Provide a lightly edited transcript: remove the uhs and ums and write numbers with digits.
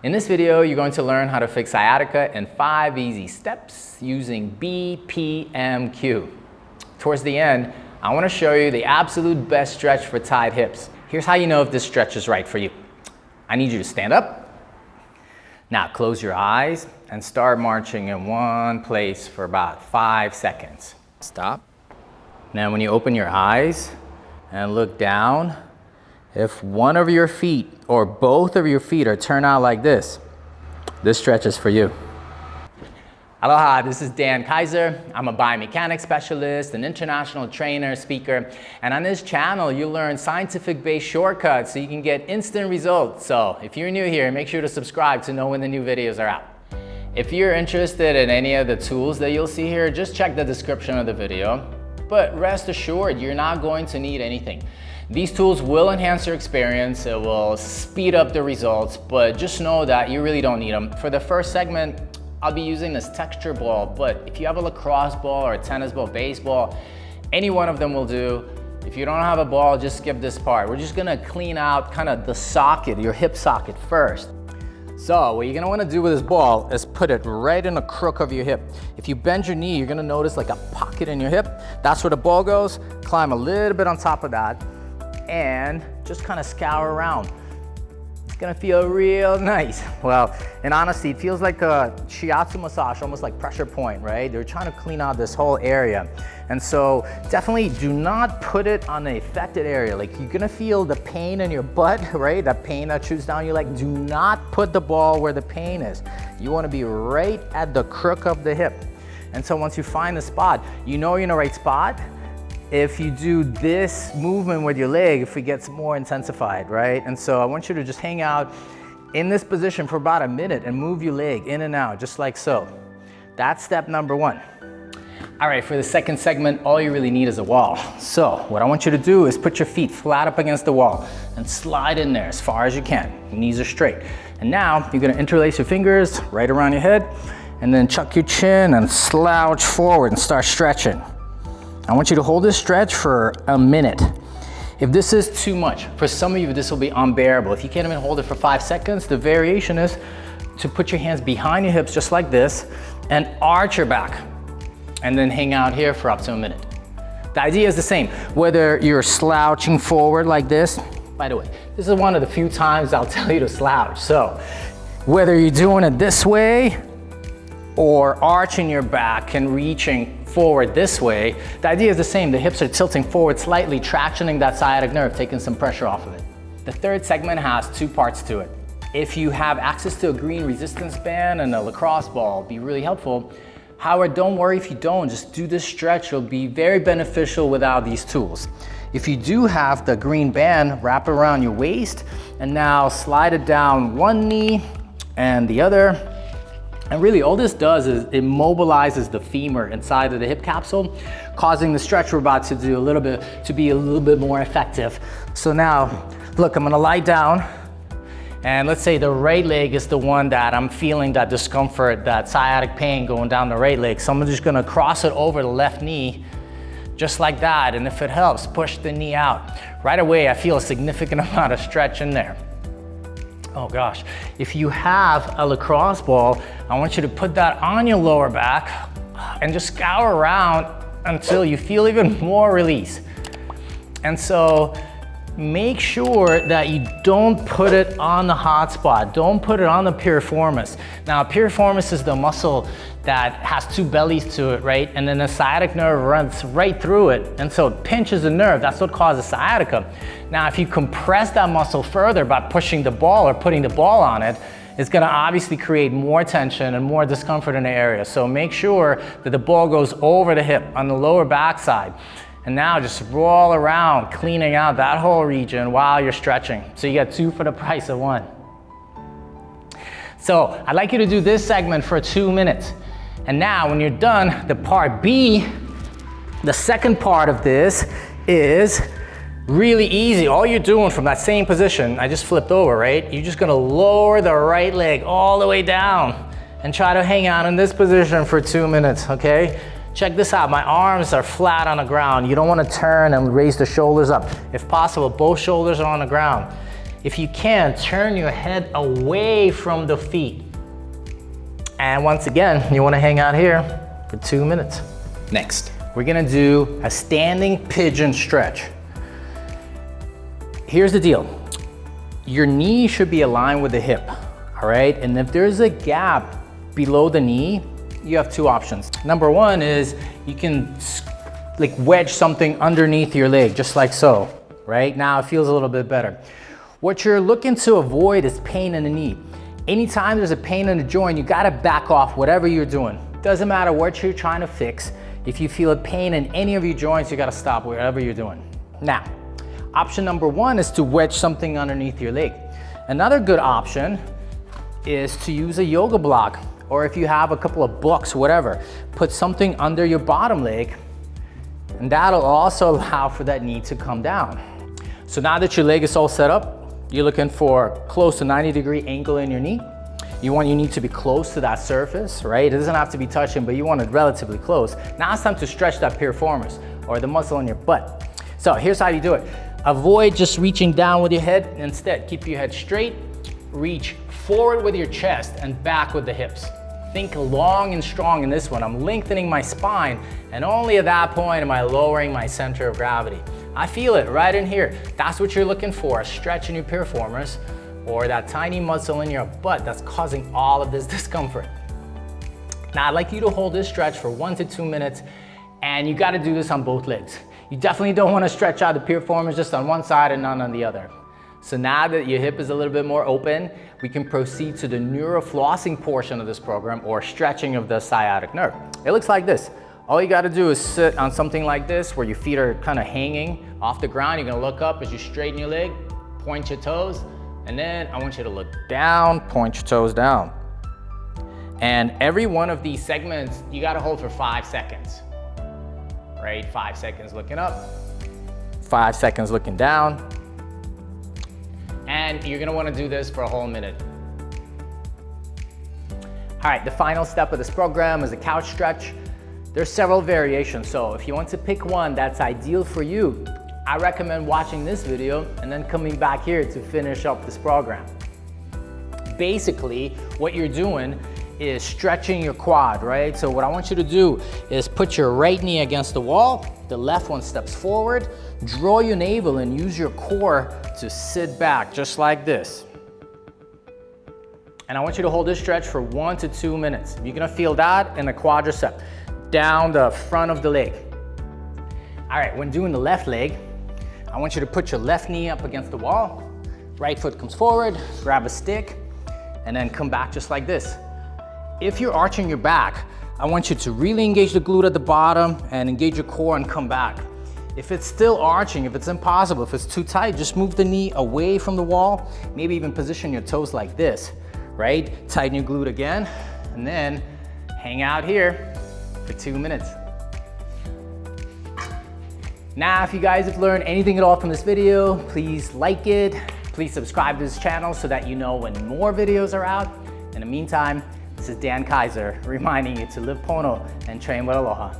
In this video, you're going to learn how to fix sciatica in 5 easy steps using BPMQ. Towards the end, I want to show you the absolute best stretch for tight hips. Here's how you know if this stretch is right for you. I need you to stand up. Now close your eyes and start marching in one place for about 5 seconds. Stop. Now when you open your eyes and look down, if one of your feet or both of your feet are turned out like this stretch is for you. Aloha, this is Dan Kayser. I'm a biomechanics specialist, an international trainer, speaker, and on this channel you'll learn scientific-based shortcuts so you can get instant results. So if you're new here, make sure to subscribe to know when the new videos are out. If you're interested in any of the tools that you'll see here, just check the description of the video. But rest assured, you're not going to need anything. These tools will enhance your experience, it will speed up the results, but just know that you really don't need them. For the first segment, I'll be using this texture ball, but if you have a lacrosse ball or a tennis ball, baseball, any one of them will do. If you don't have a ball, just skip this part. We're just gonna clean out kind of the socket, your hip socket first. So what you're gonna wanna do with this ball is put it right in the crook of your hip. If you bend your knee, you're gonna notice like a pocket in your hip. That's where the ball goes. Climb a little bit on top of that and just kind of scour around. It's gonna feel real nice. Well, in honesty, it feels like a shiatsu massage, almost like pressure point, right? They're trying to clean out this whole area. And so definitely do not put it on the affected area. Like you're gonna feel the pain in your butt, right? That pain that shoots down your leg. Do not put the ball where the pain is. You wanna be right at the crook of the hip. And so once you find the spot, you know you're in the right spot. If you do this movement with your leg, if it gets more intensified, right? And so I want you to just hang out in this position for about a minute and move your leg in and out, just like so. That's step number 1. All right, for the second segment, all you really need is a wall. So what I want you to do is put your feet flat up against the wall and slide in there as far as you can. Your knees are straight. And now you're gonna interlace your fingers right around your head and then chuck your chin and slouch forward and start stretching. I want you to hold this stretch for a minute. If this is too much, for some of you this will be unbearable. If you can't even hold it for 5 seconds, the variation is to put your hands behind your hips just like this and arch your back and then hang out here for up to a minute. The idea is the same, whether you're slouching forward like this. By the way, this is one of the few times I'll tell you to slouch. So whether you're doing it this way or arching your back and reaching forward this way, the idea is the same. The hips are tilting forward slightly, tractioning that sciatic nerve, taking some pressure off of it. The third segment has 2 parts to it. If you have access to a green resistance band and a lacrosse ball, it'll be really helpful. However, don't worry if you don't, just do this stretch. It'll be very beneficial without these tools. If you do have the green band, wrap it around your waist and now slide it down one knee and the other. And really all this does is it mobilizes the femur inside of the hip capsule, causing the stretch we're about to do to be a little bit more effective. So now, look, I'm gonna lie down and let's say the right leg is the one that I'm feeling that discomfort, that sciatic pain going down the right leg. So I'm just gonna cross it over the left knee, just like that. And if it helps, push the knee out. Right away, I feel a significant amount of stretch in there. Oh gosh, if you have a lacrosse ball, I want you to put that on your lower back and just scour around until you feel even more release. And so make sure that you don't put it on the hot spot. Don't put it on the piriformis. Now, piriformis is the muscle that has 2 bellies to it, right? And then the sciatic nerve runs right through it. And so it pinches the nerve. That's what causes sciatica. Now, if you compress that muscle further by pushing the ball or putting the ball on it, it's gonna obviously create more tension and more discomfort in the area. So make sure that the ball goes over the hip on the lower back side. And now just roll around, cleaning out that whole region while you're stretching. So you get 2 for the price of 1. So I'd like you to do this segment for 2 minutes. And now when you're done, the part B, the second part of this is really easy. All you're doing from that same position, I just flipped over, right? You're just gonna lower the right leg all the way down and try to hang out in this position for 2 minutes, okay? Check this out, my arms are flat on the ground. You don't wanna turn and raise the shoulders up. If possible, both shoulders are on the ground. If you can, turn your head away from the feet. And once again, you wanna hang out here for 2 minutes. Next, we're gonna do a standing pigeon stretch. Here's the deal. Your knee should be aligned with the hip, all right? And if there's a gap below the knee, you have two options. Number one is you can like wedge something underneath your leg, just like so, right? Now it feels a little bit better. What you're looking to avoid is pain in the knee. Anytime there's a pain in the joint, you gotta back off whatever you're doing. Doesn't matter what you're trying to fix. If you feel a pain in any of your joints, you gotta stop whatever you're doing. Now, option number one is to wedge something underneath your leg. Another good option is to use a yoga block, or if you have a couple of books, whatever, put something under your bottom leg, and that'll also allow for that knee to come down. So now that your leg is all set up, you're looking for close to 90-degree angle in your knee. You want your knee to be close to that surface, right? It doesn't have to be touching, but you want it relatively close. Now it's time to stretch that piriformis, or the muscle in your butt. So here's how you do it. Avoid just reaching down with your head. Instead, keep your head straight, reach forward with your chest and back with the hips. Think long and strong in this one. I'm lengthening my spine, and only at that point am I lowering my center of gravity. I feel it right in here. That's what you're looking for, a stretch in your piriformis, or that tiny muscle in your butt that's causing all of this discomfort. Now I'd like you to hold this stretch for 1 to 2 minutes, and you gotta do this on both legs. You definitely don't wanna stretch out the piriformis just on one side and none on the other. So now that your hip is a little bit more open, we can proceed to the neuroflossing portion of this program, or stretching of the sciatic nerve. It looks like this. All you gotta do is sit on something like this, where your feet are kind of hanging off the ground. You're gonna look up as you straighten your leg, point your toes, and then I want you to look down, point your toes down. And every one of these segments, you gotta hold for 5 seconds, right? 5 seconds looking up, 5 seconds looking down, and you're gonna wanna do this for a whole minute. All right, the final step of this program is a couch stretch. There's several variations, so if you want to pick one that's ideal for you, I recommend watching this video and then coming back here to finish up this program. Basically, what you're doing is stretching your quad, right? So what I want you to do is put your right knee against the wall, the left one steps forward, draw your navel and use your core to sit back, just like this. And I want you to hold this stretch for 1 to 2 minutes. You're gonna feel that in the quadricep, down the front of the leg. All right, when doing the left leg, I want you to put your left knee up against the wall, right foot comes forward, grab a stick, and then come back just like this. If you're arching your back, I want you to really engage the glute at the bottom and engage your core and come back. If it's still arching, if it's impossible, if it's too tight, just move the knee away from the wall, maybe even position your toes like this, right? Tighten your glute again, and then hang out here for 2 minutes. Now, if you guys have learned anything at all from this video, please like it. Please subscribe to this channel so that you know when more videos are out. In the meantime, this is Dan Kayser reminding you to live Pono and train with Aloha.